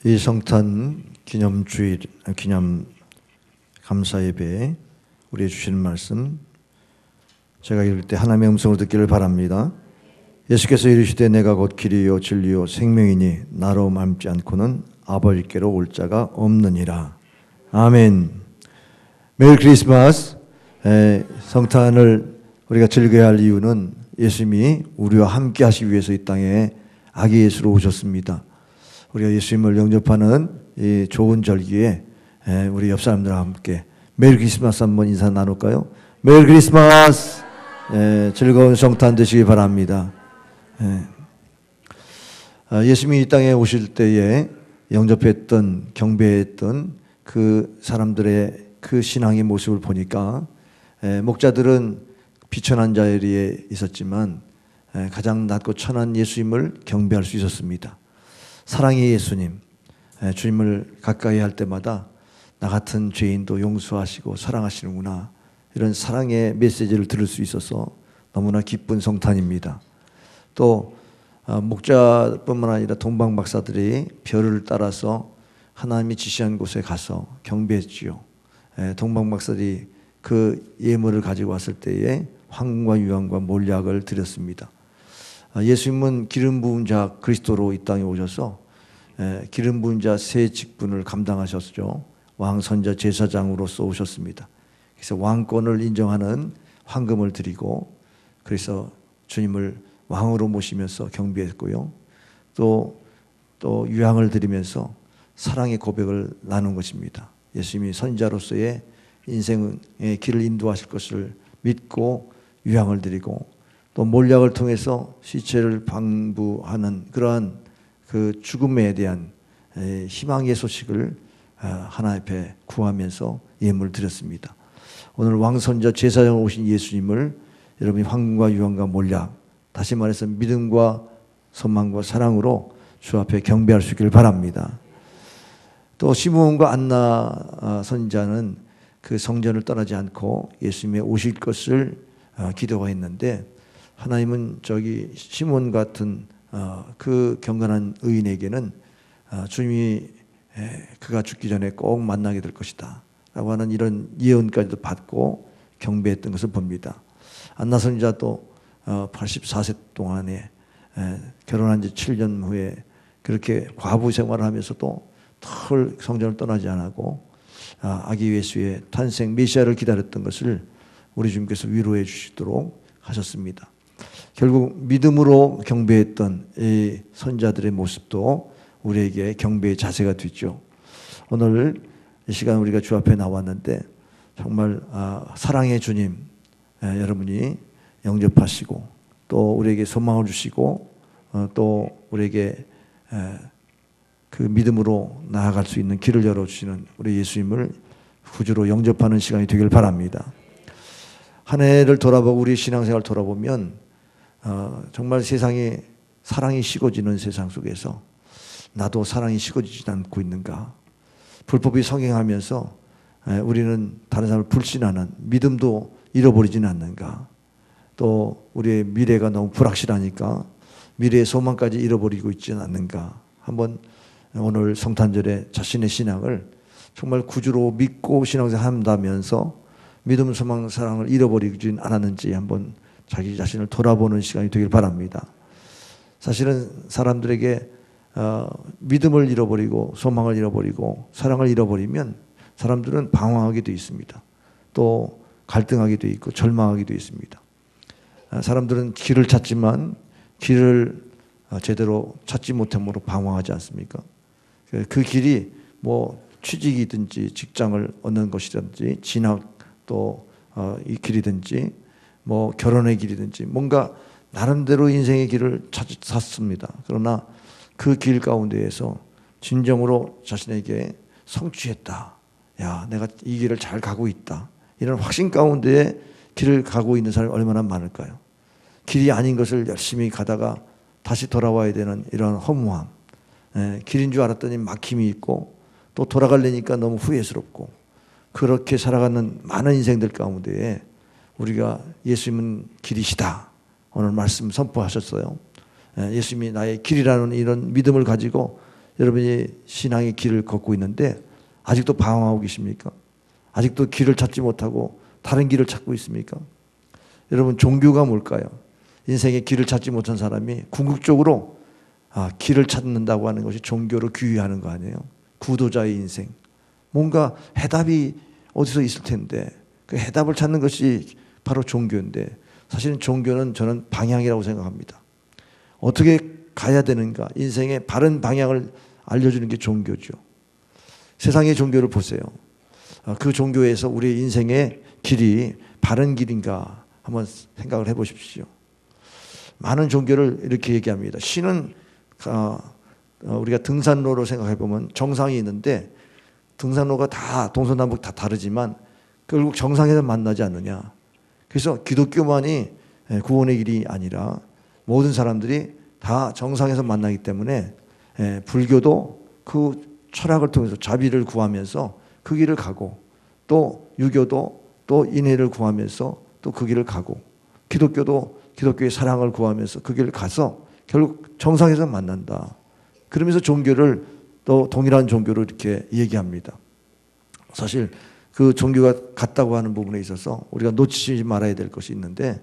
이 성탄 기념주일, 기념 감사예배 우리에 주시는 말씀 제가 읽을 때 하나님의 음성을 듣기를 바랍니다. 예수께서 이르시되 내가 곧 길이요 진리요 생명이니 나로 맘지 않고는 아버지께로 올 자가 없느니라. 아멘. 메리 크리스마스. 성탄을 우리가 즐겨야 할 이유는 예수님이 우리와 함께 하시기 위해서 이 땅에 아기 예수로 오셨습니다. 우리가 예수님을 영접하는 이 좋은 절기에 우리 옆 사람들과 함께 메리 크리스마스 한번 인사 나눌까요? 메리 크리스마스. 즐거운 성탄 되시기 바랍니다. 예수님이 이 땅에 오실 때에 영접했던 경배했던 그 사람들의 그 신앙의 모습을 보니까 목자들은 비천한 자리에 있었지만 가장 낮고 천한 예수님을 경배할 수 있었습니다. 사랑의 예수님, 주님을 가까이 할 때마다 나 같은 죄인도 용서하시고 사랑하시는구나, 이런 사랑의 메시지를 들을 수 있어서 너무나 기쁜 성탄입니다. 또 목자뿐만 아니라 동방 박사들이 별을 따라서 하나님이 지시한 곳에 가서 경배했지요. 동방 박사들이 그 예물을 가지고 왔을 때에 황금과 유황과 몰약을 드렸습니다. 예수님은 기름 부은 자 그리스도로 이 땅에 오셔서 기름 부은 자 세 직분을 감당하셨죠. 왕, 선자, 제사장으로서 오셨습니다. 그래서 왕권을 인정하는 황금을 드리고, 그래서 주님을 왕으로 모시면서 경배했고요. 또 유황을 드리면서 사랑의 고백을 나눈 것입니다. 예수님이 선지자로서의 인생의 길을 인도하실 것을 믿고 유황을 드리고, 또 몰약을 통해서 시체를 방부하는 그러한 그 죽음에 대한 희망의 소식을 하나님 앞에 구하면서 예물을 드렸습니다. 오늘 왕선자 제사장으로 오신 예수님을 여러분이 황금과 유황과 몰약, 다시 말해서 믿음과 소망과 사랑으로 주 앞에 경배할 수 있기를 바랍니다. 또 시므온과 안나 선지자는 그 성전을 떠나지 않고 예수님의 오실 것을 기도했는데, 하나님은 저기 시므온 같은 그 경건한 의인에게는 주님이 그가 죽기 전에 꼭 만나게 될 것이다 라고 하는 이런 예언까지도 받고 경배했던 것을 봅니다. 안나 선지자도 84세 동안에 결혼한 지 7년 후에 그렇게 과부 생활을 하면서도 털 성전을 떠나지 않고 아기 예수의 탄생 메시아를 기다렸던 것을 우리 주님께서 위로해 주시도록 하셨습니다. 결국 믿음으로 경배했던 이 선자들의 모습도 우리에게 경배의 자세가 되죠. 오늘 이 시간 우리가 주 앞에 나왔는데 정말 사랑의 주님 여러분이 영접하시고, 또 우리에게 소망을 주시고, 또 우리에게 그 믿음으로 나아갈 수 있는 길을 열어주시는 우리 예수님을 구주로 영접하는 시간이 되길 바랍니다. 한 해를 돌아보고 우리 신앙생활을 돌아보면 정말 세상에 사랑이 식어지는 세상 속에서 나도 사랑이 식어지지 않고 있는가, 불법이 성행하면서 우리는 다른 사람을 불신하는 믿음도 잃어버리지는 않는가, 또 우리의 미래가 너무 불확실하니까 미래의 소망까지 잃어버리고 있지는 않는가, 한번 오늘 성탄절에 자신의 신앙을 정말 구주로 믿고 신앙생활 한다면서 믿음, 소망, 사랑을 잃어버리지 않았는지 한번 자기 자신을 돌아보는 시간이 되길 바랍니다. 사실은 사람들에게 믿음을 잃어버리고 소망을 잃어버리고 사랑을 잃어버리면 사람들은 방황하게 되어 있습니다. 또 갈등하게 되어 있고 절망하게 되어 있습니다. 사람들은 길을 찾지만 길을 제대로 찾지 못함으로 방황하지 않습니까? 그 길이 뭐 취직이든지 직장을 얻는 것이든지 진학 또 이 길이든지 뭐 결혼의 길이든지 뭔가 나름대로 인생의 길을 찾습니다. 그러나 그 길 가운데에서 진정으로 자신에게 성취했다, 야 내가 이 길을 잘 가고 있다, 이런 확신 가운데에 길을 가고 있는 사람이 얼마나 많을까요? 길이 아닌 것을 열심히 가다가 다시 돌아와야 되는 이런 허무함, 길인 줄 알았더니 막힘이 있고 또 돌아가려니까 너무 후회스럽고, 그렇게 살아가는 많은 인생들 가운데에 우리가 예수님은 길이시다 오늘 말씀 선포하셨어요. 예수님이 나의 길이라는 이런 믿음을 가지고 여러분이 신앙의 길을 걷고 있는데 아직도 방황하고 계십니까? 아직도 길을 찾지 못하고 다른 길을 찾고 있습니까? 여러분, 종교가 뭘까요? 인생의 길을 찾지 못한 사람이 궁극적으로 길을 찾는다고 하는 것이 종교로 귀의하는 거 아니에요? 구도자의 인생. 뭔가 해답이 어디서 있을 텐데 그 해답을 찾는 것이 바로 종교인데, 사실은 종교는 저는 방향이라고 생각합니다. 어떻게 가야 되는가, 인생의 바른 방향을 알려주는 게 종교죠. 세상의 종교를 보세요. 그 종교에서 우리의 인생의 길이 바른 길인가 한번 생각을 해보십시오. 많은 종교를 이렇게 얘기합니다. 신은 우리가 등산로로 생각해보면 정상이 있는데 등산로가 다 동서남북 다 다르지만 결국 정상에서 만나지 않느냐. 그래서 기독교만이 구원의 길이 아니라 모든 사람들이 다 정상에서 만나기 때문에 불교도 그 철학을 통해서 자비를 구하면서 그 길을 가고, 또 유교도 또 인애를 구하면서 또 그 길을 가고, 기독교도 기독교의 사랑을 구하면서 그 길을 가서 결국 정상에서 만난다. 그러면서 종교를 또 동일한 종교로 이렇게 얘기합니다. 사실 그 종교가 같다고 하는 부분에 있어서 우리가 놓치지 말아야 될 것이 있는데,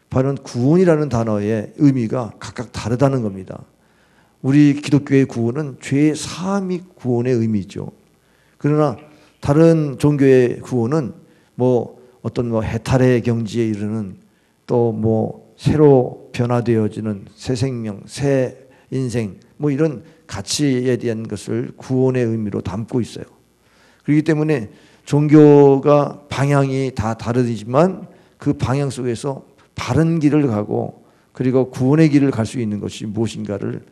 바로 구원이라는 단어의 의미가 각각 다르다는 겁니다. 우리 기독교의 구원은 죄의 사함이 구원의 의미죠. 그러나 다른 종교의 구원은 어떤 해탈의 경지에 이르는, 또 새로 변화되어지는 새 생명, 새 인생, 이런 가치에 대한 것을 구원의 의미로 담고 있어요. 그렇기 때문에 종교가 방향이 다 다르지만 그 방향 속에서 바른 길을 가고 그리고 구원의 길을 갈 수 있는 것이 무엇인가를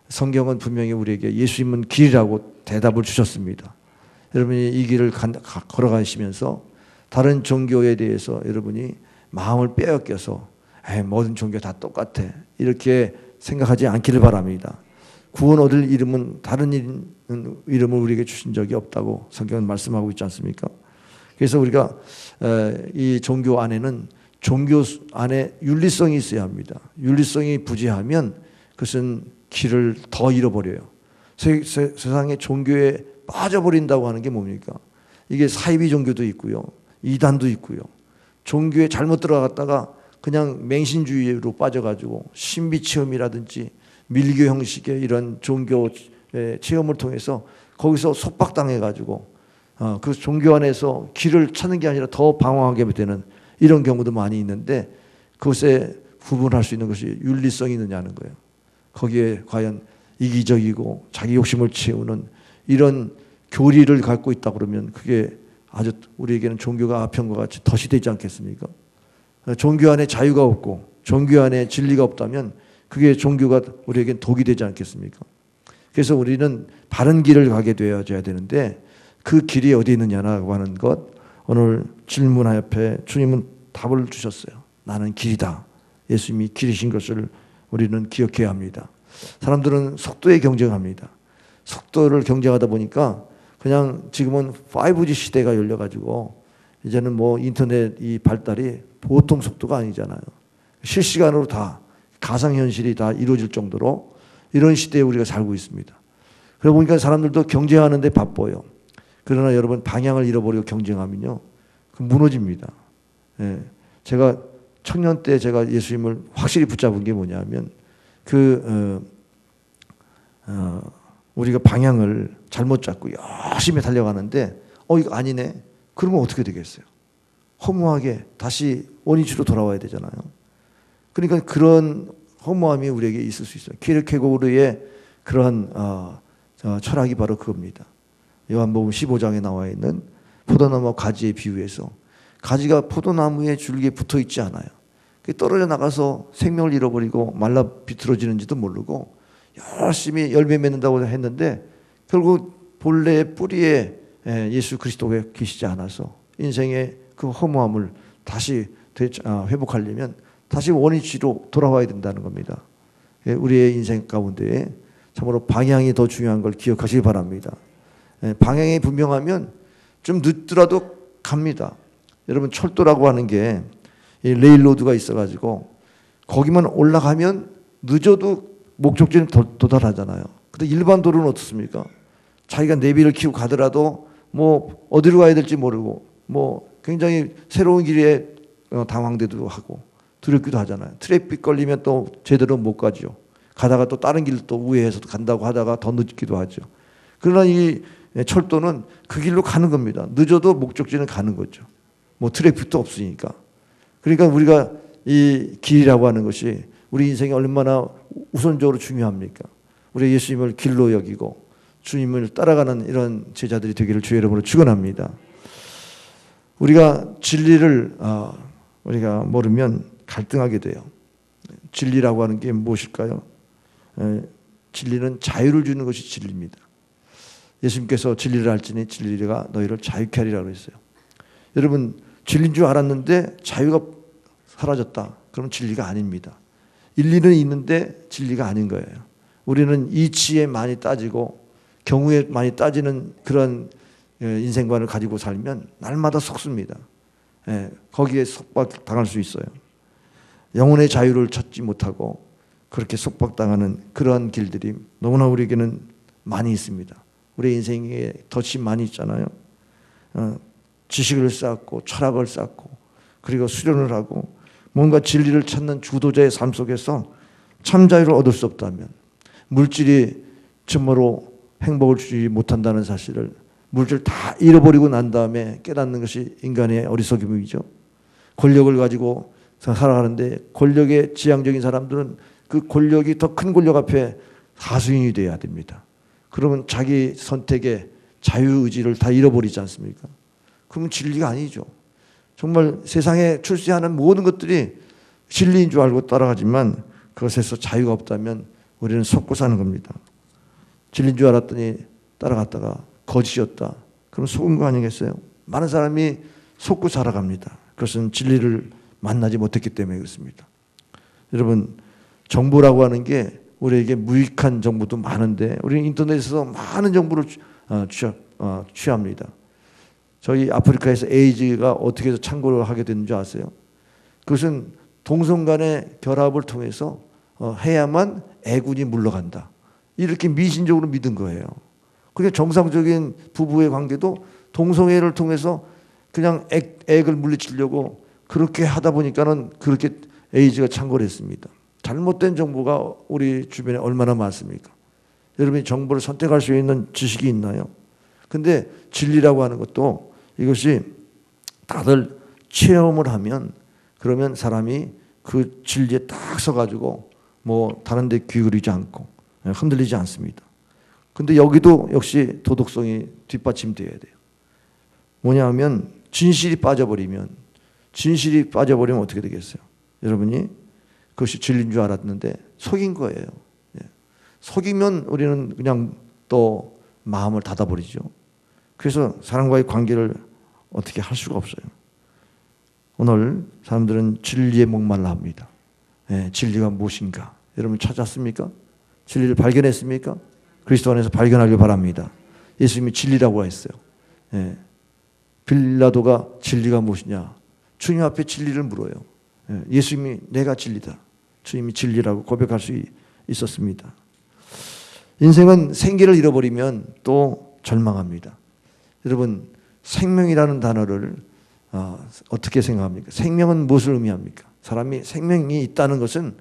성경은 분명히 우리에게 예수님은 길이라고 대답을 주셨습니다. 여러분이 이 길을 걸어가시면서 다른 종교에 대해서 여러분이 마음을 빼앗겨서 모든 종교 다 똑같아 이렇게 생각하지 않기를 바랍니다. 구원 얻을 이름은 다른 이름을 우리에게 주신 적이 없다고 성경은 말씀하고 있지 않습니까? 그래서 우리가 이 종교 안에는 종교 안에 윤리성이 있어야 합니다. 윤리성이 부재하면 그것은 길을 더 잃어버려요. 세상의 종교에 빠져버린다고 하는 게 뭡니까? 이게 사이비 종교도 있고요, 이단도 있고요. 종교에 잘못 들어갔다가 그냥 맹신주의로 빠져가지고 신비 체험이라든지 밀교 형식의 이런 종교 체험을 통해서 거기서 속박당해가지고 그 종교 안에서 길을 찾는 게 아니라 더 방황하게 되는 이런 경우도 많이 있는데, 그것에 구분할 수 있는 것이 윤리성이 있느냐는 거예요. 거기에 과연 이기적이고 자기 욕심을 채우는 이런 교리를 갖고 있다 그러면 그게 아주 우리에게는 종교가 아편과 같이 덫이 되지 않겠습니까? 종교 안에 자유가 없고 종교 안에 진리가 없다면 그게 종교가 우리에겐 독이 되지 않겠습니까? 그래서 우리는 바른 길을 가게 되어야 되는데, 그 길이 어디 있느냐라고 하는 것, 오늘 질문 앞에 주님은 답을 주셨어요. 나는 길이다. 예수님이 길이신 것을 우리는 기억해야 합니다. 사람들은 속도에 경쟁합니다. 속도를 경쟁하다 보니까 그냥 지금은 5G 시대가 열려가지고 이제는 인터넷 이 발달이 보통 속도가 아니잖아요. 실시간으로 다 가상현실이 다 이루어질 정도로 이런 시대에 우리가 살고 있습니다. 그러다 보니까 사람들도 경쟁하는데 바빠요. 그러나 여러분, 방향을 잃어버리고 경쟁하면요, 무너집니다. 제가 청년 때 제가 예수님을 확실히 붙잡은 게 뭐냐면, 우리가 방향을 잘못 잡고 열심히 달려가는데 이거 아니네. 그러면 어떻게 되겠어요? 허무하게 다시 원위치로 돌아와야 되잖아요. 그러니까 그런 허무함이 우리에게 있을 수 있어요. 키르케고르의 그러한 철학이 바로 그겁니다. 요한복음 15장에 나와 있는 포도나무 가지의 비유에서 가지가 포도나무의 줄기에 붙어 있지 않아요. 떨어져 나가서 생명을 잃어버리고 말라 비틀어지는지도 모르고 열심히 열매 맺는다고 했는데 결국 본래의 뿌리에 예수 그리스도가 계시지 않아서 인생의 그 허무함을 다시 회복하려면 다시 원위치로 돌아와야 된다는 겁니다. 우리의 인생 가운데 참으로 방향이 더 중요한 걸 기억하시기 바랍니다. 방향이 분명하면 좀 늦더라도 갑니다. 여러분, 철도라고 하는 게 레일로드가 있어가지고 거기만 올라가면 늦어도 목적지는 도달하잖아요. 근데 일반 도로는 어떻습니까? 자기가 내비를 키우고 가더라도 뭐 어디로 가야 될지 모르고 뭐 굉장히 새로운 길에 당황되기도 하고 두렵기도 하잖아요. 트래픽 걸리면 또 제대로 못 가죠. 가다가 또 다른 길 또 우회해서 간다고 하다가 더 늦기도 하죠. 그러나 이 철도는 그 길로 가는 겁니다. 늦어도 목적지는 가는 거죠. 뭐 트래픽도 없으니까. 그러니까 우리가 이 길이라고 하는 것이 우리 인생에 얼마나 우선적으로 중요합니까? 우리 예수님을 길로 여기고 주님을 따라가는 이런 제자들이 되기를 주의 이름으로 축원합니다. 우리가 진리를 우리가 모르면 갈등하게 돼요. 진리라고 하는 게 무엇일까요? 진리는 자유를 주는 것이 진리입니다. 예수님께서 진리를 알지니 진리가 너희를 자유케 하리라고 했어요. 여러분, 진리인 줄 알았는데 자유가 사라졌다. 그럼 진리가 아닙니다. 일리는 있는데 진리가 아닌 거예요. 우리는 이치에 많이 따지고 경우에 많이 따지는 그런 인생관을 가지고 살면 날마다 속습니다. 거기에 속박당할 수 있어요. 영혼의 자유를 찾지 못하고 그렇게 속박당하는 그러한 길들이 너무나 우리에게는 많이 있습니다. 우리 인생에 덫이 많이 있잖아요. 지식을 쌓고 철학을 쌓고 그리고 수련을 하고 뭔가 진리를 찾는 주도자의 삶 속에서 참 자유를 얻을 수 없다면 물질이 참으로 행복을 주지 못한다는 사실을 물질 다 잃어버리고 난 다음에 깨닫는 것이 인간의 어리석음이죠. 권력을 가지고 살아가는데 권력의 지향적인 사람들은 그 권력이 더 큰 권력 앞에 하수인이 되어야 됩니다. 그러면 자기 선택의 자유의지를 다 잃어버리지 않습니까? 그러면 진리가 아니죠. 정말 세상에 출시하는 모든 것들이 진리인 줄 알고 따라가지만 그것에서 자유가 없다면 우리는 속고 사는 겁니다. 진리인 줄 알았더니 따라갔다가 거짓이었다. 그럼 속은 거 아니겠어요? 많은 사람이 속고 살아갑니다. 그것은 진리를 만나지 못했기 때문에 그렇습니다. 여러분, 정보라고 하는 게 우리에게 무익한 정보도 많은데 우리는 인터넷에서 많은 정보를 취합니다. 저희 아프리카에서 에이즈가 어떻게 해서 창궐을 하게 됐는지 아세요? 그것은 동성 간의 결합을 통해서 해야만 애군이 물러간다. 이렇게 미신적으로 믿은 거예요. 그게 정상적인 부부의 관계도 동성애를 통해서 그냥 액을 물리치려고 그렇게 하다 보니까는 그렇게 에이즈가 창궐했습니다. 잘못된 정보가 우리 주변에 얼마나 많습니까? 여러분이 정보를 선택할 수 있는 지식이 있나요? 근데 진리라고 하는 것도 이것이 다들 체험을 하면 그러면 사람이 그 진리에 딱 서가지고 뭐 다른 데 귀 기울이지 않고 흔들리지 않습니다. 근데 여기도 역시 도덕성이 뒷받침돼야 돼요. 뭐냐 하면 진실이 빠져버리면 어떻게 되겠어요? 여러분이 그것이 진리인 줄 알았는데 속인 거예요. 속이면 우리는 그냥 또 마음을 닫아버리죠. 그래서 사람과의 관계를 어떻게 할 수가 없어요. 오늘 사람들은 진리에 목말라 합니다. 진리가 무엇인가? 여러분 찾았습니까? 진리를 발견했습니까? 그리스도 안에서 발견하길 바랍니다. 예수님이 진리라고 했어요. 빌라도가 진리가 무엇이냐? 주님 앞에 진리를 물어요. 예수님이 내가 진리다. 주님이 진리라고 고백할 수 있었습니다. 인생은 생기를 잃어버리면 또 절망합니다. 여러분, 생명이라는 단어를 어떻게 생각합니까? 생명은 무엇을 의미합니까? 사람이 생명이 있다는 것은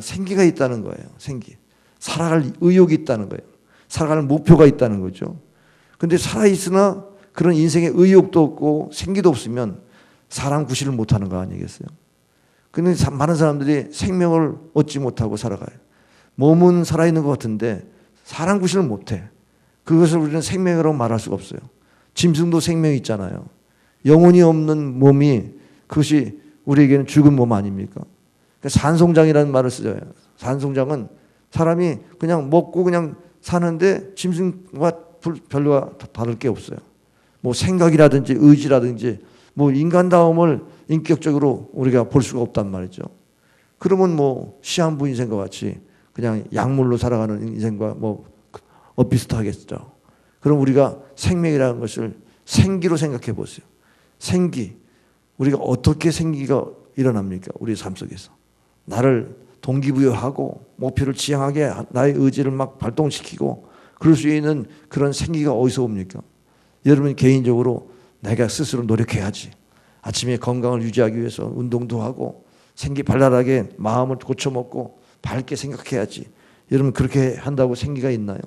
생기가 있다는 거예요. 생기. 살아갈 의욕이 있다는 거예요. 살아갈 목표가 있다는 거죠. 그런데 살아있으나 그런 인생의 의욕도 없고 생기도 없으면 사람 구실을 못하는 거 아니겠어요? 그런데 많은 사람들이 생명을 얻지 못하고 살아가요. 몸은 살아있는 것 같은데 사람 구실을 못해. 그것을 우리는 생명이라고 말할 수가 없어요. 짐승도 생명이 있잖아요. 영혼이 없는 몸이 그것이 우리에게는 죽은 몸 아닙니까? 그러니까 산송장이라는 말을 쓰죠. 산송장은 사람이 그냥 먹고 그냥 사는데 짐승과 별로 다를 게 없어요. 뭐 생각이라든지 의지라든지 뭐 인간다움을 인격적으로 우리가 볼 수가 없단 말이죠. 그러면 뭐 시한부 인생과 같이 그냥 약물로 살아가는 인생과 뭐 비슷하겠죠. 그럼 우리가 생명이라는 것을 생기로 생각해 보세요. 생기. 우리가 어떻게 생기가 일어납니까? 우리 삶 속에서. 나를 동기부여하고 목표를 지향하게 나의 의지를 막 발동시키고 그럴 수 있는 그런 생기가 어디서 옵니까? 여러분 개인적으로 내가 스스로 노력해야지. 아침에 건강을 유지하기 위해서 운동도 하고 생기 발랄하게 마음을 고쳐먹고 밝게 생각해야지. 여러분 그렇게 한다고 생기가 있나요?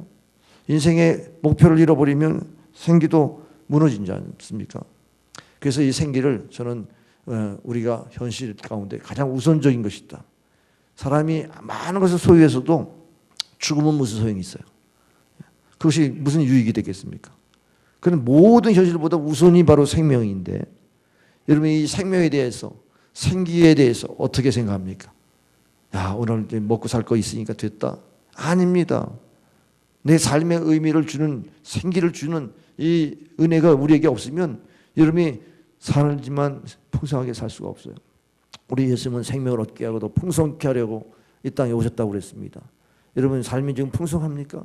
인생의 목표를 잃어버리면 생기도 무너지지 않습니까? 그래서 이 생기를 저는 우리가 현실 가운데 가장 우선적인 것이다. 사람이 많은 것을 소유해서도 죽으면 무슨 소용이 있어요? 그것이 무슨 유익이 되겠습니까? 그런 모든 현실보다 우선이 바로 생명인데 여러분 이 생명에 대해서 생기에 대해서 어떻게 생각합니까? 야 오늘 먹고 살 거 있으니까 됐다. 아닙니다. 내 삶의 의미를 주는 생기를 주는 이 은혜가 우리에게 없으면 여러분이 살지만 풍성하게 살 수가 없어요. 우리 예수님은 생명을 얻게 하고 더 풍성케 하려고 이 땅에 오셨다고 그랬습니다. 여러분 삶이 지금 풍성합니까?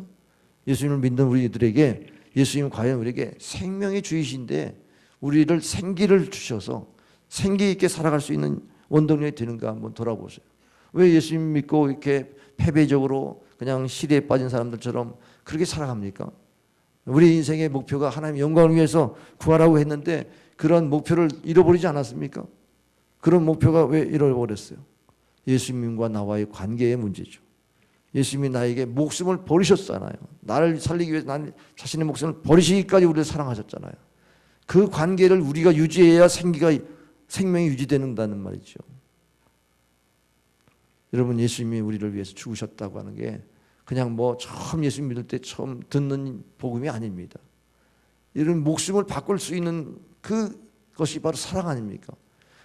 예수님을 믿는 우리들에게 예수님은 과연 우리에게 생명의 주이신데 우리를 생기를 주셔서 생기 있게 살아갈 수 있는 원동력이 되는가 한번 돌아보세요. 왜 예수님 믿고 이렇게 패배적으로 그냥 시대에 빠진 사람들처럼 그렇게 살아갑니까? 우리 인생의 목표가 하나님의 영광을 위해서 구하라고 했는데 그런 목표를 잃어버리지 않았습니까? 그런 목표가 왜 잃어버렸어요? 예수님과 나와의 관계의 문제죠. 예수님이 나에게 목숨을 버리셨잖아요. 나를 살리기 위해서 나는 자신의 목숨을 버리시기까지 우리를 사랑하셨잖아요. 그 관계를 우리가 유지해야 생명이 유지된다는 말이죠. 여러분 예수님이 우리를 위해서 죽으셨다고 하는 게 그냥 뭐 처음 예수 믿을 때 처음 듣는 복음이 아닙니다. 이런 목숨을 바꿀 수 있는 그것이 바로 사랑 아닙니까?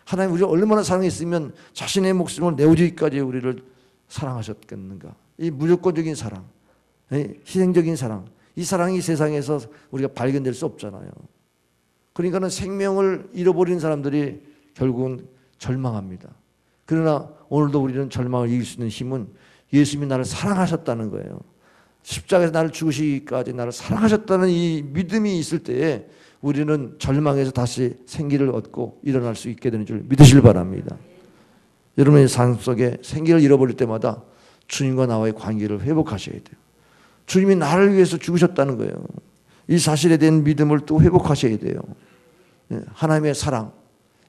하나님 우리를 얼마나 사랑했으면 자신의 목숨을 내어주기까지 우리를 사랑하셨겠는가? 이 무조건적인 사랑, 희생적인 사랑, 이 사랑이 세상에서 우리가 발견될 수 없잖아요. 그러니까는 생명을 잃어버린 사람들이 결국은 절망합니다. 그러나 오늘도 우리는 절망을 이길 수 있는 힘은 예수님이 나를 사랑하셨다는 거예요. 십자가에서 나를 죽으시기까지 나를 사랑하셨다는 이 믿음이 있을 때에 우리는 절망에서 다시 생기를 얻고 일어날 수 있게 되는 줄 믿으시길 바랍니다. 여러분의 삶 속에 생기를 잃어버릴 때마다 주님과 나와의 관계를 회복하셔야 돼요. 주님이 나를 위해서 죽으셨다는 거예요. 이 사실에 대한 믿음을 또 회복하셔야 돼요. 하나님의 사랑,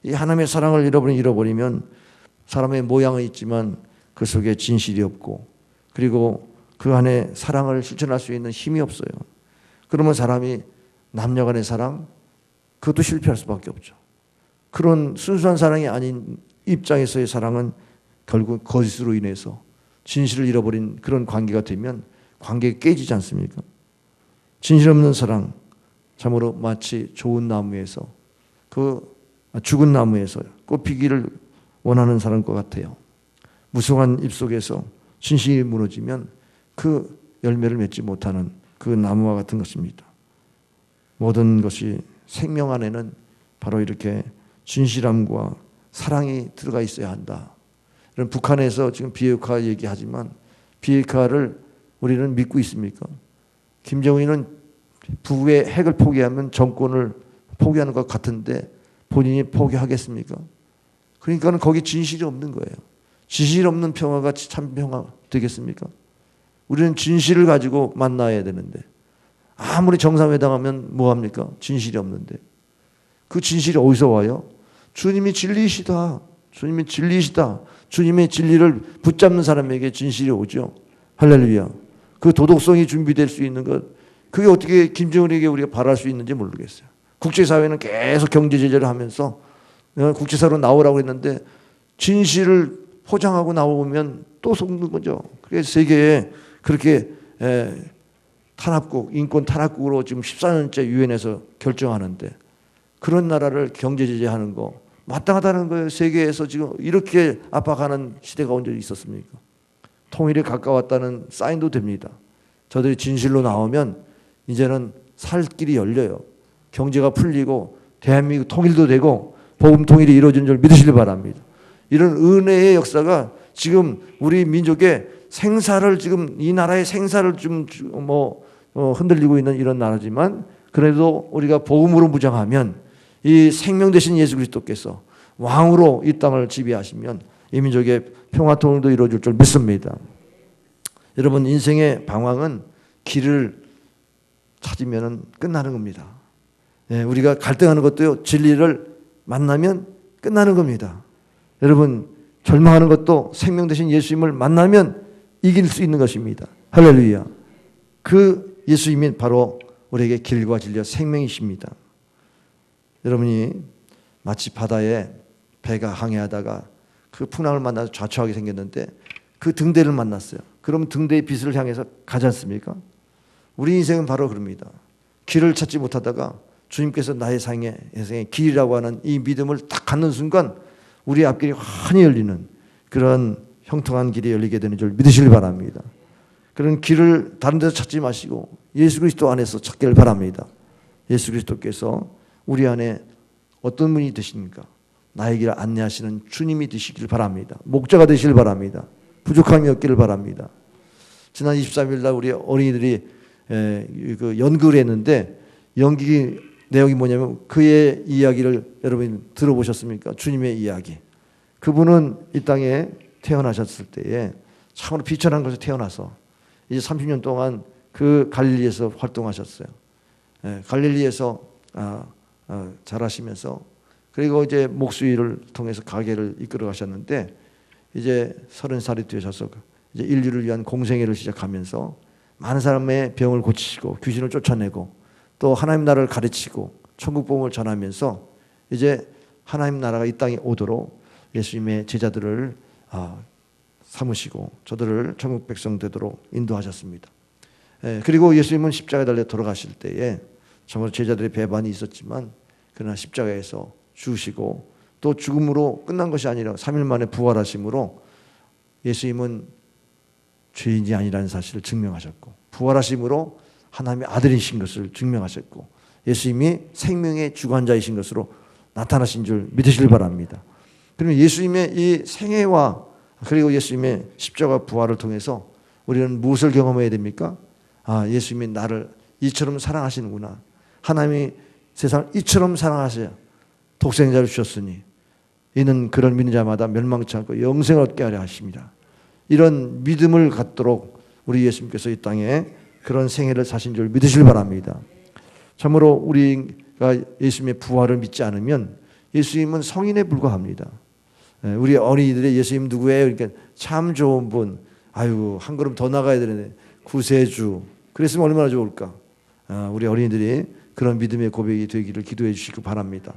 이 하나님의 사랑을 잃어버리면 사람의 모양은 있지만 그 속에 진실이 없고 그리고 그 안에 사랑을 실천할 수 있는 힘이 없어요. 그러면 사람이 남녀 간의 사랑 그것도 실패할 수밖에 없죠. 그런 순수한 사랑이 아닌 입장에서의 사랑은 결국 거짓으로 인해서 진실을 잃어버린 그런 관계가 되면 관계가 깨지지 않습니까? 진실 없는 사랑 참으로 마치 좋은 나무에서 그 죽은 나무에서 꽃피기를 원하는 사람과 같아요. 무성한 잎속에서 진실이 무너지면 그 열매를 맺지 못하는 그 나무와 같은 것입니다. 모든 것이 생명 안에는 바로 이렇게 진실함과 사랑이 들어가 있어야 한다. 북한에서 지금 비핵화 얘기하지만 비핵화를 우리는 믿고 있습니까? 김정은은 북의 핵을 포기하면 정권을 포기하는 것 같은데 본인이 포기하겠습니까? 그러니까 거기 진실이 없는 거예요. 진실 없는 평화가 참 평화 되겠습니까? 우리는 진실을 가지고 만나야 되는데 아무리 정상회담 하면 뭐합니까? 진실이 없는데 그 진실이 어디서 와요? 주님이 진리이시다. 주님이 진리이시다. 주님의 진리를 붙잡는 사람에게 진실이 오죠. 할렐루야. 그 도덕성이 준비될 수 있는 것 그게 어떻게 김정은에게 우리가 바랄 수 있는지 모르겠어요. 국제사회는 계속 경제 제재를 하면서 국제사회로 나오라고 했는데 진실을 포장하고 나오면 또 속는 거죠. 그래서 세계에 그렇게 탄압국, 인권 탄압국으로 지금 14년째 유엔에서 결정하는데 그런 나라를 경제 제재하는 거 마땅하다는 거예요. 세계에서 지금 이렇게 압박하는 시대가 언제 있었습니까? 통일에 가까웠다는 사인도 됩니다. 저들이 진실로 나오면 이제는 살 길이 열려요. 경제가 풀리고 대한민국 통일도 되고 복음 통일이 이루어진 줄 믿으시길 바랍니다. 이런 은혜의 역사가 지금 우리 민족의 생사를 지금 이 나라의 생사를 좀 흔들리고 있는 이런 나라지만 그래도 우리가 복음으로 무장하면 이 생명 되신 예수 그리스도께서 왕으로 이 땅을 지배하시면 이 민족의 평화통일도 이루어질 줄 믿습니다. 여러분, 인생의 방황은 길을 찾으면 끝나는 겁니다. 우리가 갈등하는 것도요, 진리를 만나면 끝나는 겁니다. 여러분, 절망하는 것도 생명 되신 예수님을 만나면 이길 수 있는 것입니다. 할렐루야. 그 예수님이 바로 우리에게 길과 진리와 생명이십니다. 여러분이 마치 바다에 배가 항해하다가 그 풍랑을 만나서 좌초하게 생겼는데 그 등대를 만났어요. 그럼 등대의 빛을 향해서 가지 않습니까? 우리 인생은 바로 그럽니다. 길을 찾지 못하다가 주님께서 나의 인생의 길이라고 하는 이 믿음을 딱 갖는 순간 우리 앞길이 환히 열리는 그런 형통한 길이 열리게 되는 줄 믿으시길 바랍니다. 그런 길을 다른 데서 찾지 마시고 예수 그리스도 안에서 찾기를 바랍니다. 예수 그리스도께서 우리 안에 어떤 분이 되십니까? 나의 길을 안내하시는 주님이 되시길 바랍니다. 목자가 되시길 바랍니다. 부족함이 없기를 바랍니다. 지난 23일 날 우리 어린이들이 그 연극을 했는데 연기 내용이 뭐냐면 그의 이야기를 여러분 들어보셨습니까? 주님의 이야기. 그분은 이 땅에 태어나셨을 때에 참으로 비천한 곳에 태어나서 이제 30년 동안 그 갈릴리에서 활동하셨어요. 갈릴리에서 자라시면서 그리고 이제 목수일을 통해서 가게를 이끌어 가셨는데 이제 30살이 되셔서 이제 인류를 위한 공생애를 시작하면서 많은 사람의 병을 고치시고 귀신을 쫓아내고 또 하나님 나라를 가르치고 천국 복음을 전하면서 이제 하나님 나라가 이 땅에 오도록 예수님의 제자들을 삼으시고 저들을 천국 백성 되도록 인도하셨습니다. 그리고 예수님은 십자가에 달려 돌아가실 때에 정말 제자들의 배반이 있었지만 그러나 십자가에서 죽으시고 또 죽음으로 끝난 것이 아니라 3일 만에 부활하심으로 예수님은 죄인이 아니라는 사실을 증명하셨고 부활하심으로 하나님의 아들이신 것을 증명하셨고 예수님이 생명의 주관자이신 것으로 나타나신 줄 믿으시길 바랍니다. 그러면 예수님의 이 생애와 그리고 예수님의 십자가 부활을 통해서 우리는 무엇을 경험해야 됩니까? 예수님이 나를 이처럼 사랑하시는구나. 하나님이 세상을 이처럼 사랑하셔야 독생자를 주셨으니 이는 그런 믿는 자마다 멸망치 않고 영생을 얻게 하려 하십니다. 이런 믿음을 갖도록 우리 예수님께서 이 땅에 그런 생애를 사신 줄 믿으시길 바랍니다. 참으로 우리가 예수님의 부활을 믿지 않으면 예수님은 성인에 불과합니다. 우리 어린이들이 예수님 누구예요? 그러니까 참 좋은 분. 아유, 한 걸음 더 나가야 되네. 구세주. 그랬으면 얼마나 좋을까? 우리 어린이들이 그런 믿음의 고백이 되기를 기도해 주시기 바랍니다.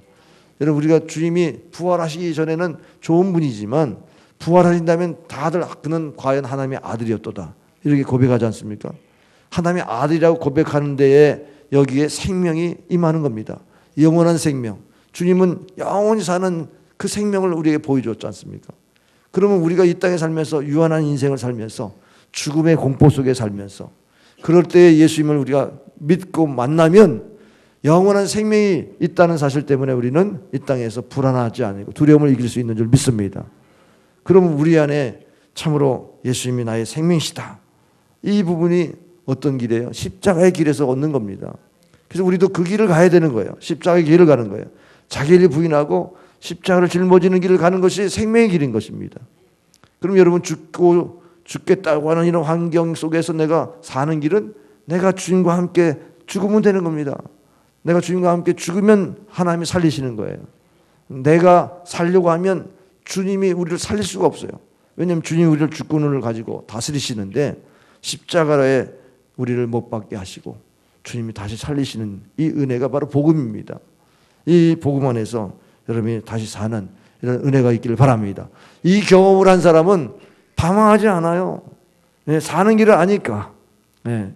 여러분, 우리가 주님이 부활하시기 전에는 좋은 분이지만 부활하신다면 다들 그는 과연 하나님의 아들이었도다. 이렇게 고백하지 않습니까? 하나님의 아들이라고 고백하는 데에 여기에 생명이 임하는 겁니다. 영원한 생명. 주님은 영원히 사는 그 생명을 우리에게 보여줬지 않습니까? 그러면 우리가 이 땅에 살면서 유한한 인생을 살면서 죽음의 공포 속에 살면서 그럴 때 예수님을 우리가 믿고 만나면 영원한 생명이 있다는 사실 때문에 우리는 이 땅에서 불안하지 않고 두려움을 이길 수 있는 줄 믿습니다. 그러면 우리 안에 참으로 예수님이 나의 생명이시다. 이 부분이 어떤 길이에요? 십자가의 길에서 얻는 겁니다. 그래서 우리도 그 길을 가야 되는 거예요. 십자가의 길을 가는 거예요. 자기를 부인하고 십자가를 짊어지는 길을 가는 것이 생명의 길인 것입니다. 그럼 여러분 죽겠다고 하는 이런 환경 속에서 내가 사는 길은 내가 주님과 함께 죽으면 되는 겁니다. 내가 주님과 함께 죽으면 하나님이 살리시는 거예요. 내가 살려고 하면 주님이 우리를 살릴 수가 없어요. 왜냐하면 주님이 우리를 주권을 가지고 다스리시는데 십자가에 우리를 못 박게 하시고 주님이 다시 살리시는 이 은혜가 바로 복음입니다. 이 복음 안에서 여러분이 다시 사는 이런 은혜가 있기를 바랍니다. 이 경험을 한 사람은 방황하지 않아요. 사는 길을 아니까.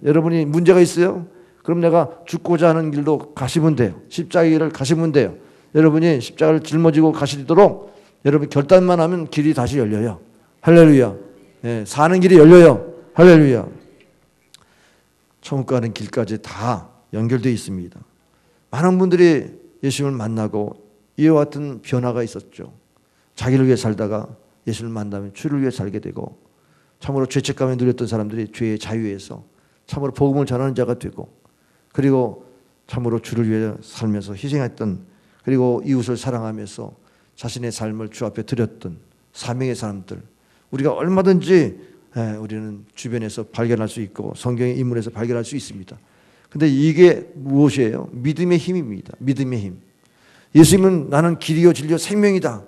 여러분이 문제가 있어요? 그럼 내가 죽고자 하는 길로 가시면 돼요. 십자가의 길을 가시면 돼요. 여러분이 십자가를 짊어지고 가시도록 여러분 결단만 하면 길이 다시 열려요. 할렐루야. 사는 길이 열려요. 할렐루야. 천국 가는 길까지 다 연결되어 있습니다. 많은 분들이 예수님을 만나고 이와 같은 변화가 있었죠. 자기를 위해 살다가 예수를 만나면 주를 위해 살게 되고 참으로 죄책감에 눌렸던 사람들이 죄의 자유에서 참으로 복음을 전하는 자가 되고 그리고 참으로 주를 위해 살면서 희생했던 그리고 이웃을 사랑하면서 자신의 삶을 주 앞에 드렸던 사명의 사람들, 우리가 얼마든지 우리는 주변에서 발견할 수 있고 성경의 인물에서 발견할 수 있습니다. 근데 이게 무엇이에요? 믿음의 힘입니다. 믿음의 힘. 예수님은 나는 길이요 진리요 생명이다.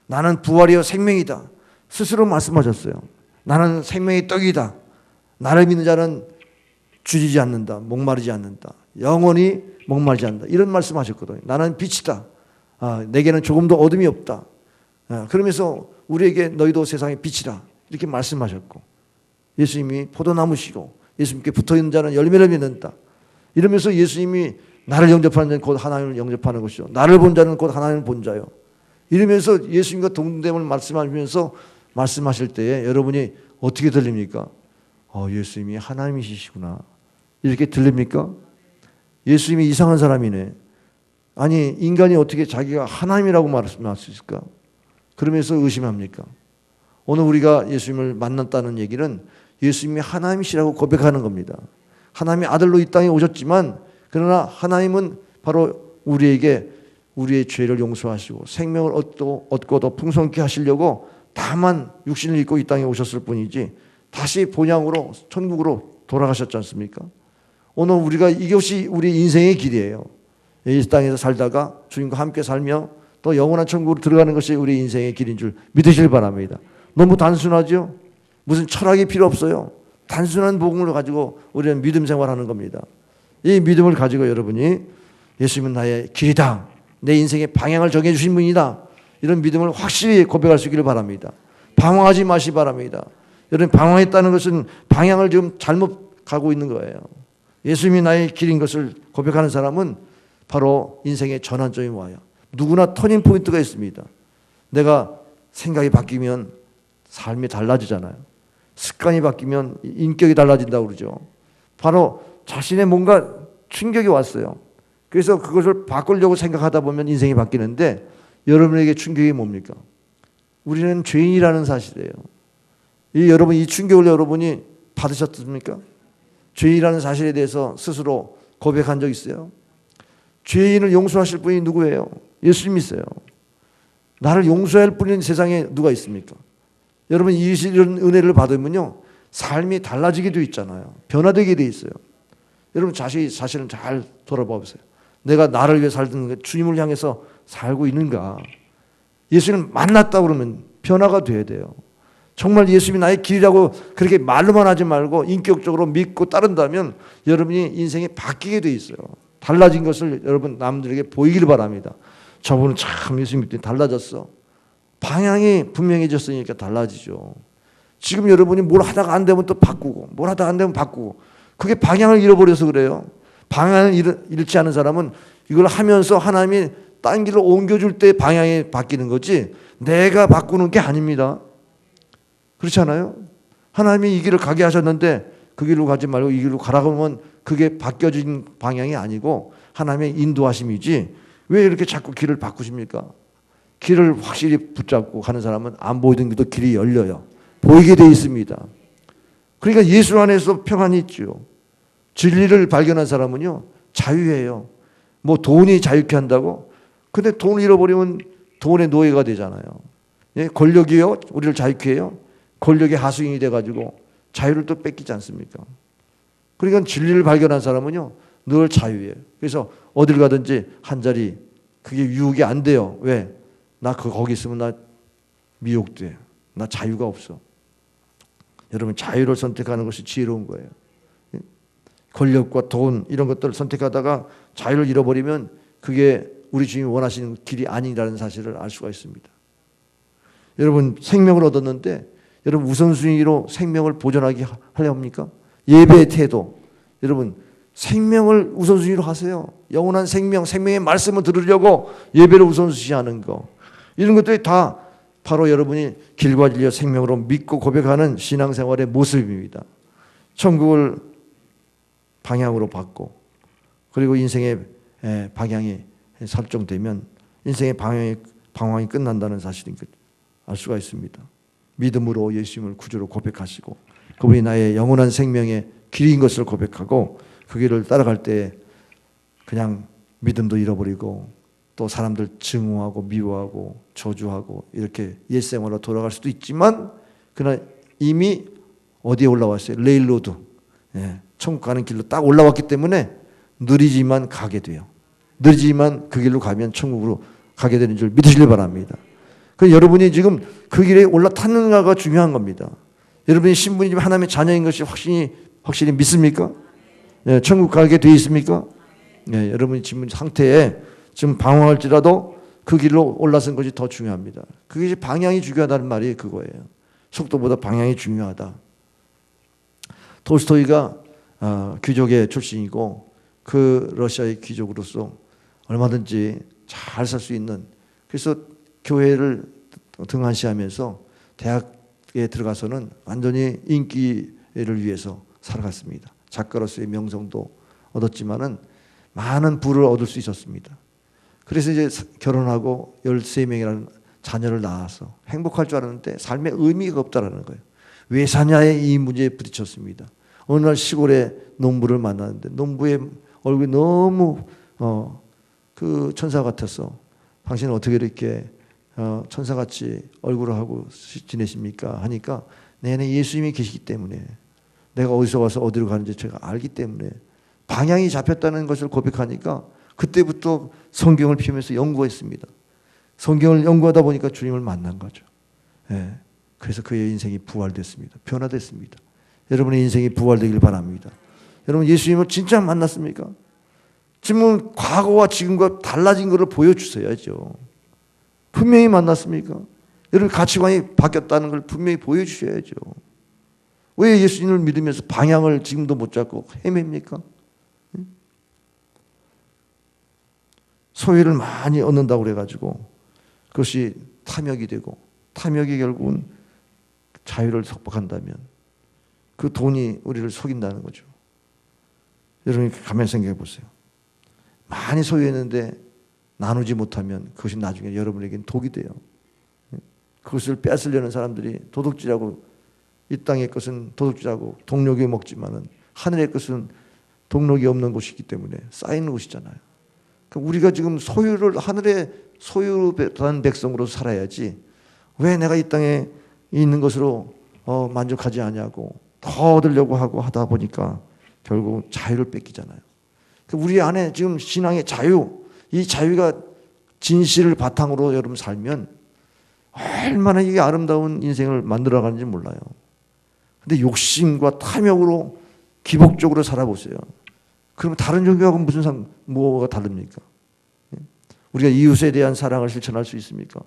나는 부활이요 생명이다. 스스로 말씀하셨어요. 나는 생명의 떡이다. 나를 믿는 자는 주지지 않는다. 목마르지 않는다. 영원히 목마르지 않는다. 이런 말씀하셨거든요. 나는 빛이다. 내게는 조금도 어둠이 없다. 그러면서 우리에게 너희도 세상의 빛이다. 이렇게 말씀하셨고, 예수님이 포도나무시고 예수님께 붙어있는 자는 열매를 맺는다. 이러면서 예수님이 나를 영접하는 자는 곧 하나님을 영접하는 것이요, 나를 본 자는 곧 하나님을 본 자요. 이러면서 예수님과 동등됨을 말씀하시면서 말씀하실 때에 여러분이 어떻게 들립니까? 예수님이 하나님이시구나. 이렇게 들립니까? 예수님이 이상한 사람이네. 아니, 인간이 어떻게 자기가 하나님이라고 말할 수 있을까? 그러면서 의심합니까? 오늘 우리가 예수님을 만났다는 얘기는 예수님이 하나님이시라고 고백하는 겁니다. 하나님의 아들로 이 땅에 오셨지만, 그러나 하나님은 바로 우리에게 우리의 죄를 용서하시고 생명을 얻고 더 풍성케 하시려고 다만 육신을 입고 이 땅에 오셨을 뿐이지 다시 본향으로 천국으로 돌아가셨지 않습니까? 오늘 우리가 이것이 우리 인생의 길이에요. 이 땅에서 살다가 주님과 함께 살며 또 영원한 천국으로 들어가는 것이 우리 인생의 길인 줄 믿으시길 바랍니다. 너무 단순하죠? 무슨 철학이 필요 없어요. 단순한 복음을 가지고 우리는 믿음 생활하는 겁니다. 이 믿음을 가지고 여러분이 예수님은 나의 길이다, 내 인생의 방향을 정해주신 분이다, 이런 믿음을 확실히 고백할 수 있기를 바랍니다. 방황하지 마시기 바랍니다. 여러분, 방황했다는 것은 방향을 지금 잘못 가고 있는 거예요. 예수님이 나의 길인 것을 고백하는 사람은 바로 인생의 전환점이 와요. 누구나 터닝 포인트가 있습니다. 내가 생각이 바뀌면 삶이 달라지잖아요. 습관이 바뀌면 인격이 달라진다고 그러죠. 바로 자신의 뭔가 충격이 왔어요. 그래서 그것을 바꾸려고 생각하다 보면 인생이 바뀌는데, 여러분에게 충격이 뭡니까? 우리는 죄인이라는 사실이에요. 여러분, 이 충격을 여러분이 받으셨습니까? 죄인이라는 사실에 대해서 스스로 고백한 적 있어요? 죄인을 용서하실 분이 누구예요? 예수님이세요. 나를 용서할 분인 세상에 누가 있습니까? 여러분, 이런 은혜를 받으면요, 삶이 달라지게 되어 있잖아요. 변화되게 되어 있어요. 여러분, 자신을 잘 돌아봐 보세요. 내가 나를 위해 살던 주님을 향해서 살고 있는가? 예수님을 만났다 그러면 변화가 돼야 돼요. 정말 예수님이 나의 길이라고 그렇게 말로만 하지 말고 인격적으로 믿고 따른다면 여러분이 인생이 바뀌게 돼 있어요. 달라진 것을 여러분 남들에게 보이기를 바랍니다. 저분은 참 예수님 믿더니 달라졌어. 방향이 분명해졌으니까 달라지죠. 지금 여러분이 뭘 하다가 안 되면 또 바꾸고, 뭘 하다가 안 되면 바꾸고, 그게 방향을 잃어버려서 그래요. 방향을 잃지 않은 사람은 이걸 하면서 하나님이 딴 길로 옮겨줄 때 방향이 바뀌는 거지 내가 바꾸는 게 아닙니다. 그렇지 않아요? 하나님이 이 길을 가게 하셨는데 그 길로 가지 말고 이 길로 가라고 하면 그게 바뀌어진 방향이 아니고 하나님의 인도하심이지, 왜 이렇게 자꾸 길을 바꾸십니까? 길을 확실히 붙잡고 가는 사람은 안 보이던 길도 길이 열려요. 보이게 돼 있습니다. 그러니까 예수 안에서 평안이 있죠. 진리를 발견한 사람은요, 자유예요. 뭐 돈이 자유케 한다고? 근데 돈을 잃어버리면 돈의 노예가 되잖아요. 예? 권력이요, 우리를 자유케 해요. 권력의 하수인이 돼가지고 자유를 또 뺏기지 않습니까? 그러니까 진리를 발견한 사람은요, 늘 자유예요. 그래서 어딜 가든지 한 자리, 그게 유혹이 안 돼요. 왜? 나 거기 있으면 나 미혹돼. 나 자유가 없어. 여러분, 자유를 선택하는 것이 지혜로운 거예요. 권력과 돈 이런 것들을 선택하다가 자유를 잃어버리면 그게 우리 주님이 원하시는 길이 아니라는 사실을 알 수가 있습니다. 여러분, 생명을 얻었는데 여러분 우선순위로 생명을 보존하게 하려 합니까? 예배의 태도, 여러분 생명을 우선순위로 하세요. 영원한 생명, 생명의 말씀을 들으려고 예배를 우선순위하는 거, 이런 것들이 다 바로 여러분이 길과 진리와 생명으로 믿고 고백하는 신앙생활의 모습입니다. 천국을 방향으로 받고, 그리고 인생의 방향이 설정되면 인생의 방황이 끝난다는 사실을 알 수가 있습니다. 믿음으로 예수님을 구주로 고백하시고 그분이 나의 영원한 생명의 길인 것을 고백하고 그 길을 따라갈 때 그냥 믿음도 잃어버리고 또 사람들 증오하고 미워하고 저주하고 이렇게 옛생활로 돌아갈 수도 있지만 그러나 이미 어디에 올라왔어요? 레일로드, 천국 가는 길로 딱 올라왔기 때문에 느리지만 가게 돼요. 느리지만 그 길로 가면 천국으로 가게 되는 줄 믿으시길 바랍니다. 그래서 여러분이 지금 그 길에 올라탔는가가 중요한 겁니다. 여러분이 신부님 하나님의 자녀인 것이 확실히 믿습니까? 천국 가게 돼 있습니까? 여러분이 지금 상태에 지금 방황할지라도 그 길로 올라선 것이 더 중요합니다. 그게 방향이 중요하다는 말이 그거예요. 속도보다 방향이 중요하다. 톨스토이가 귀족의 출신이고 그 러시아의 귀족으로서 얼마든지 잘 살 수 있는, 그래서 교회를 등한시하면서 대학에 들어가서는 완전히 인기를 위해서 살아갔습니다. 작가로서의 명성도 얻었지만은 많은 부를 얻을 수 있었습니다. 그래서 이제 결혼하고 13명이라는 자녀를 낳아서 행복할 줄 알았는데 삶에 의미가 없다라는 거예요. 왜 사냐의 이 문제에 부딪혔습니다. 어느 날 시골에 농부를 만났는데 농부의 얼굴이 너무 그 천사 같아서 당신은 어떻게 이렇게 천사같이 얼굴을 하고 지내십니까? 하니까 내내 예수님이 계시기 때문에, 내가 어디서 와서 어디로 가는지 제가 알기 때문에, 방향이 잡혔다는 것을 고백하니까 그때부터 성경을 피우면서 연구했습니다. 성경을 연구하다 보니까 주님을 만난 거죠. 그래서 그의 인생이 부활됐습니다. 변화됐습니다. 여러분의 인생이 부활되길 바랍니다. 여러분 예수님을 진짜 만났습니까? 지금 과거와 지금과 달라진 것을 보여주셔야죠. 분명히 만났습니까? 여러분 가치관이 바뀌었다는 걸 분명히 보여주셔야죠. 왜 예수님을 믿으면서 방향을 지금도 못 잡고 헤맵니까? 소유를 많이 얻는다고 그래가지고 그것이 탐욕이 되고, 탐욕이 결국은 자유를 속박한다면 그 돈이 우리를 속인다는 거죠. 여러분이 가만히 생각해 보세요. 많이 소유했는데 나누지 못하면 그것이 나중에 여러분에게는 독이 돼요. 그것을 뺏으려는 사람들이 도둑질하고, 이 땅의 것은 도둑질하고 동력이 먹지만은 하늘의 것은 동력이 없는 곳이기 때문에 쌓이는 곳이잖아요. 그러니까 우리가 지금 소유를, 하늘의 소유한 백성으로 살아야지 왜 내가 이 땅에 있는 것으로 만족하지 않냐고 더 얻으려고 하고 하다 보니까 결국 자유를 뺏기잖아요. 우리 안에 지금 신앙의 자유, 이 자유가 진실을 바탕으로 여러분 살면 얼마나 이게 아름다운 인생을 만들어가는지 몰라요. 근데 욕심과 탐욕으로 기복적으로 살아보세요. 그러면 다른 종교하고 무슨 뭐가 다릅니까? 우리가 이웃에 대한 사랑을 실천할 수 있습니까?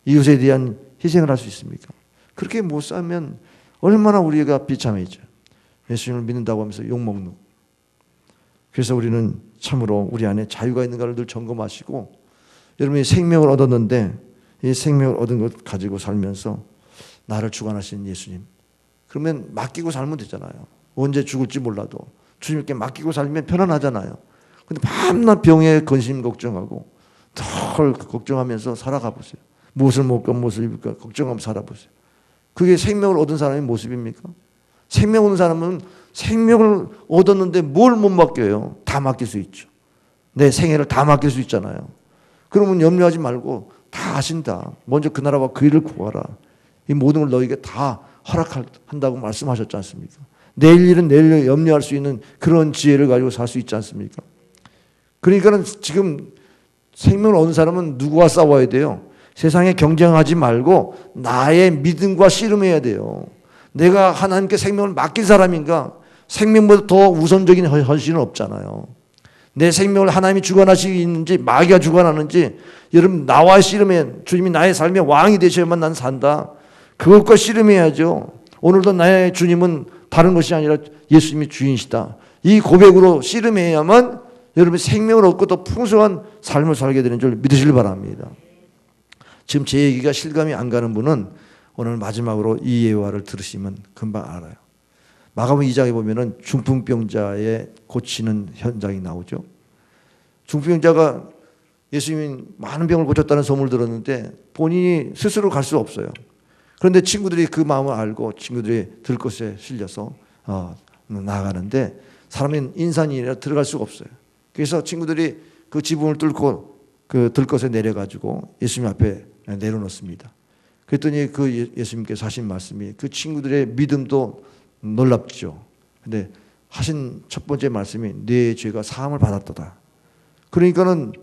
이웃에 대한 희생을 할 수 있습니까? 그렇게 못 살면 얼마나 우리가 비참해져. 예수님을 믿는다고 하면서 욕먹는. 그래서 우리는 참으로 우리 안에 자유가 있는가를 늘 점검하시고, 여러분이 생명을 얻었는데 이 생명을 얻은 것 가지고 살면서 나를 주관하시는 예수님, 그러면 맡기고 살면 되잖아요. 언제 죽을지 몰라도 주님께 맡기고 살면 편안하잖아요. 근데 밤낮 병에 근심 걱정하고 덜 걱정하면서 살아가 보세요. 무엇을 먹고 무엇을 입을까 걱정하면서 살아보세요. 그게 생명을 얻은 사람의 모습입니까? 생명 얻은 사람은 생명을 얻었는데 뭘 못 맡겨요? 다 맡길 수 있죠. 내 생애를 다 맡길 수 있잖아요. 그러면 염려하지 말고 다 하신다. 먼저 그 나라와 그 일을 구하라. 이 모든 걸 너에게 다 허락한다고 말씀하셨지 않습니까? 내일 일은 내일 염려할 수 있는 그런 지혜를 가지고 살 수 있지 않습니까? 그러니까 지금 생명을 얻은 사람은 누구와 싸워야 돼요? 세상에 경쟁하지 말고 나의 믿음과 씨름해야 돼요. 내가 하나님께 생명을 맡긴 사람인가? 생명보다 더 우선적인 헌신은 없잖아요. 내 생명을 하나님이 주관하시는지 마귀가 주관하는지, 여러분 나와 씨름해. 주님이 나의 삶의 왕이 되셔야만 난 산다. 그것과 씨름해야죠. 오늘도 나의 주님은 다른 것이 아니라 예수님이 주인이시다. 이 고백으로 씨름해야만 여러분 생명을 얻고 더 풍성한 삶을 살게 되는 줄 믿으시길 바랍니다. 지금 제 얘기가 실감이 안 가는 분은 오늘 마지막으로 이 예화를 들으시면 금방 알아요. 마가복음 2장에 보면은 중풍병자의 고치는 현장이 나오죠. 중풍병자가 예수님이 많은 병을 고쳤다는 소문을 들었는데 본인이 스스로 갈 수 없어요. 그런데 친구들이 그 마음을 알고 친구들이 들것에 실려서 나가는데 사람은 인산이라 들어갈 수가 없어요. 그래서 친구들이 그 지붕을 뚫고 그 들것에 내려가지고 예수님 앞에 내려놓습니다. 그랬더니 그 예수님께서 하신 말씀이 그 친구들의 믿음도 놀랍죠. 근데 하신 첫 번째 말씀이 네 죄가 사함을 받았도다. 그러니까는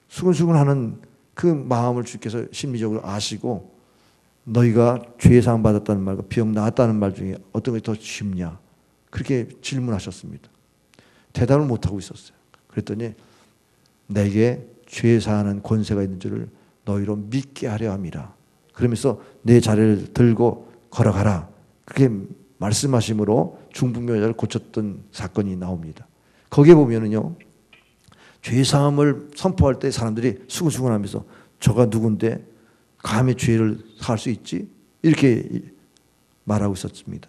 수근수근하는 그 마음을 주께서 심리적으로 아시고 너희가 죄 사함 받았다는 말과 병 나았다는 말 중에 어떤 것이 더 쉽냐? 그렇게 질문하셨습니다. 대답을 못하고 있었어요. 그랬더니 내게 죄 사하는 권세가 있는 줄을 너희로 믿게 하려 함이라. 그러면서 내 자리를 들고 걸어가라. 그렇게 말씀하심으로 중풍병 여자를 고쳤던 사건이 나옵니다. 거기에 보면은요, 죄 사함을 선포할 때 사람들이 수근수근하면서 저가 누군데 감히 죄를 사할 수 있지? 이렇게 말하고 있었습니다.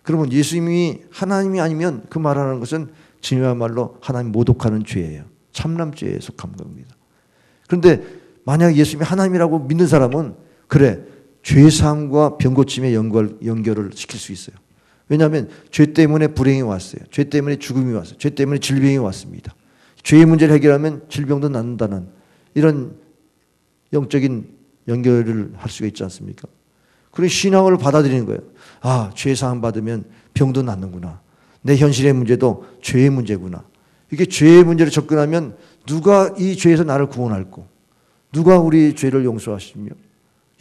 그러면 예수님이 하나님이 아니면 그 말하는 것은 진리야말로 하나님 모독하는 죄예요. 참남죄에 속한 겁니다. 그런데 만약 예수님이 하나님이라고 믿는 사람은 그래, 죄사함과 병고침의 연결을 시킬 수 있어요. 왜냐하면 죄 때문에 불행이 왔어요. 죄 때문에 죽음이 왔어요. 죄 때문에 질병이 왔습니다. 죄의 문제를 해결하면 질병도 낫는다는 이런 영적인 연결을 할 수가 있지 않습니까? 그런 신앙을 받아들이는 거예요. 아, 죄 사함 받으면 병도 낫는구나. 내 현실의 문제도 죄의 문제구나. 이게 죄의 문제를 접근하면 누가 이 죄에서 나를 구원할꼬? 누가 우리 죄를 용서하시며?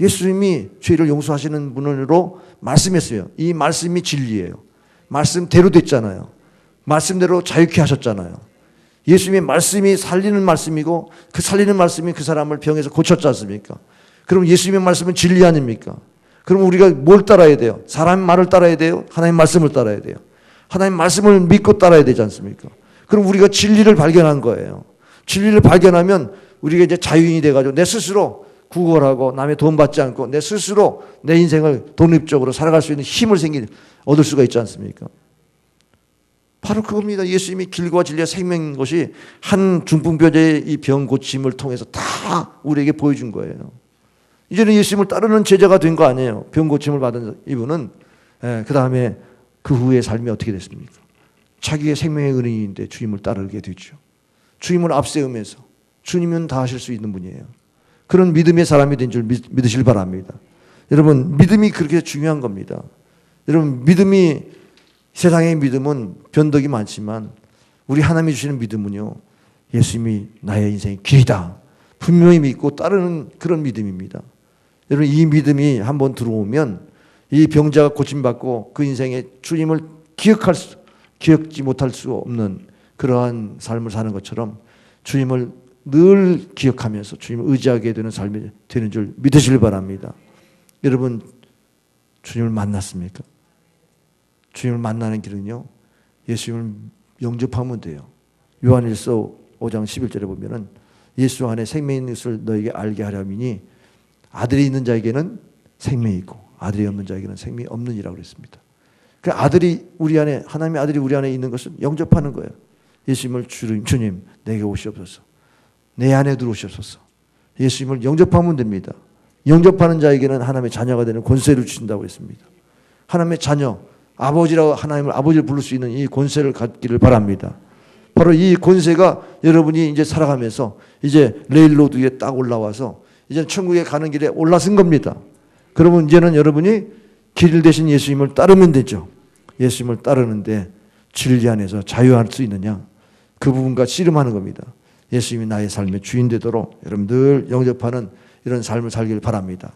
예수님이 죄를 용서하시는 분으로 말씀했어요. 이 말씀이 진리예요. 말씀대로 됐잖아요. 말씀대로 자유케 하셨잖아요. 예수님의 말씀이 살리는 말씀이고 그 살리는 말씀이 그 사람을 병에서 고쳤지 않습니까? 그럼 예수님의 말씀은 진리 아닙니까? 그럼 우리가 뭘 따라야 돼요? 사람의 말을 따라야 돼요? 하나님의 말씀을 따라야 돼요? 하나님의 말씀을 믿고 따라야 되지 않습니까? 그럼 우리가 진리를 발견한 거예요. 진리를 발견하면 우리가 이제 자유인이 돼가지고 내 스스로 구걸하고 남의 돈 받지 않고 내 스스로 내 인생을 독립적으로 살아갈 수 있는 힘을 얻을 수가 있지 않습니까? 바로 그겁니다. 예수님이 길과 진리와 생명인 것이 한 중풍병자의 이 병 고침을 통해서 다 우리에게 보여준 거예요. 이제는 예수님을 따르는 제자가 된 거 아니에요. 병 고침을 받은 이분은. 그 다음에 그 후의 삶이 어떻게 됐습니까? 자기의 생명의 은인인데 주님을 따르게 되죠. 주님을 앞세우면서 주님은 다 하실 수 있는 분이에요. 그런 믿음의 사람이 된 줄 믿으실 바랍니다. 여러분, 믿음이 그렇게 중요한 겁니다. 여러분, 세상의 믿음은 변덕이 많지만 우리 하나님이 주시는 믿음은요, 예수님이 나의 인생의 길이다. 분명히 믿고 따르는 그런 믿음입니다. 여러분, 이 믿음이 한번 들어오면 이 병자가 고침받고 그 인생에 주님을 기억지 못할 수 없는 그러한 삶을 사는 것처럼 주님을 늘 기억하면서 주님을 의지하게 되는 삶이 되는 줄 믿으시길 바랍니다. 여러분, 주님을 만났습니까? 주님을 만나는 길은요, 예수님을 영접하면 돼요. 요한일서 5장 11절에 보면은 예수 안에 생명이 있는 것을 너에게 알게 하려니니 아들이 있는 자에게는 생명이 있고 아들이 없는 자에게는 생명이 없느니라고 그랬습니다. 그 하나님의 아들이 우리 안에 있는 것은 영접하는 거예요. 예수님을 주님 내게 오시옵소서. 내 안에 들어오시옵소서. 예수님을 영접하면 됩니다. 영접하는 자에게는 하나님의 자녀가 되는 권세를 주신다고 했습니다. 하나님의 자녀, 아버지라고 하나님을 아버지를 부를 수 있는 이 권세를 갖기를 바랍니다. 바로 이 권세가 여러분이 이제 살아가면서 이제 레일로드 위에 딱 올라와서 이제 천국에 가는 길에 올라선 겁니다. 그러면 이제는 여러분이 길 대신 예수님을 따르면 되죠. 예수님을 따르는데 진리 안에서 자유할 수 있느냐? 그 부분과 씨름하는 겁니다. 예수님이 나의 삶의 주인 되도록 여러분들 영접하는 이런 삶을 살기를 바랍니다.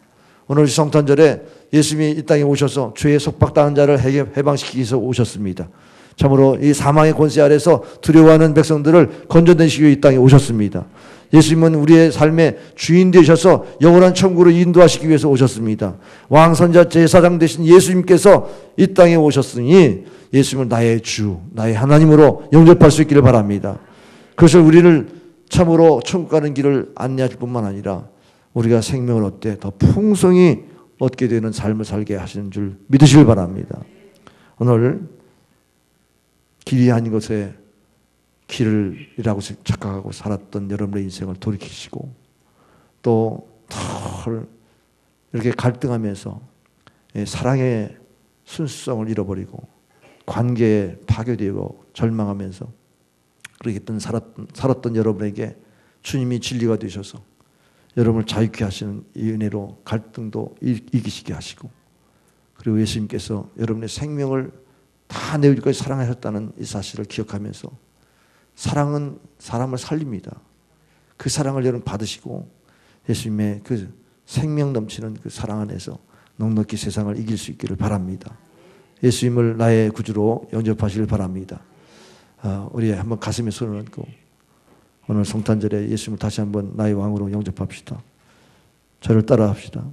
오늘 성탄절에 예수님이 이 땅에 오셔서 죄에 속박당한 자를 해방시키기 위해서 오셨습니다. 참으로 이 사망의 권세 아래서 두려워하는 백성들을 건져내시기 위해 이 땅에 오셨습니다. 예수님은 우리의 삶의 주인 되셔서 영원한 천국으로 인도하시기 위해서 오셨습니다. 왕선자 제사장 되신 예수님께서 이 땅에 오셨으니 예수님을 나의 주, 나의 하나님으로 영접할 수 있기를 바랍니다. 그것을 우리를 참으로 천국 가는 길을 안내하실 뿐만 아니라 우리가 생명을 얻되 더 풍성히 얻게 되는 삶을 살게 하시는 줄 믿으시길 바랍니다. 오늘 길이 아닌 것에 길이라고 착각하고 살았던 여러분의 인생을 돌이키시고 또 이렇게 갈등하면서 사랑의 순수성을 잃어버리고 관계에 파괴되고 절망하면서 그렇게 살았던 여러분에게 주님이 진리가 되셔서 여러분을 자유케 하시는 이 은혜로 갈등도 이기시게 하시고, 그리고 예수님께서 여러분의 생명을 다 내어주기까지 사랑하셨다는 이 사실을 기억하면서, 사랑은 사람을 살립니다. 그 사랑을 여러분 받으시고 예수님의 그 생명 넘치는 그 사랑 안에서 넉넉히 세상을 이길 수 있기를 바랍니다. 예수님을 나의 구주로 영접하시길 바랍니다. 우리 한번 가슴에 손을 얹고 오늘 성탄절에 예수님을 다시 한번 나의 왕으로 영접합시다. 저를 따라합시다.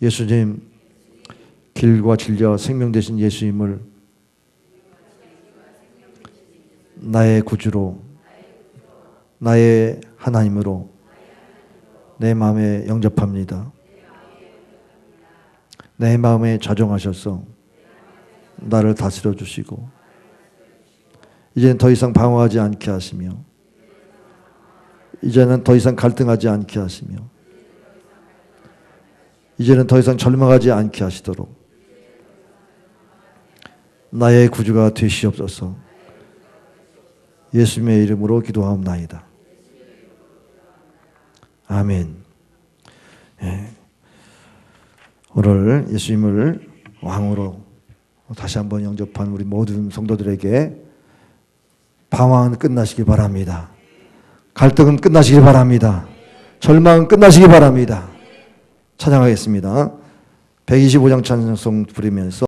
예수님, 길과 진리와 생명 되신 예수님을 나의 구주로, 나의 하나님으로 내 마음에 영접합니다. 내 마음에 자정하셔서 나를 다스려 주시고 이제는 더 이상 방황하지 않게 하시며, 이제는 더 이상 갈등하지 않게 하시며, 이제는 더 이상 절망하지 않게 하시도록 나의 구주가 되시옵소서. 예수님의 이름으로 기도하옵나이다. 아멘. 예. 오늘 예수님을 왕으로 다시 한번 영접한 우리 모든 성도들에게 방황은 끝나시기 바랍니다. 갈등은 끝나시기 바랍니다. 절망은 끝나시기 바랍니다. 찬양하겠습니다. 125장 찬송송 부르면서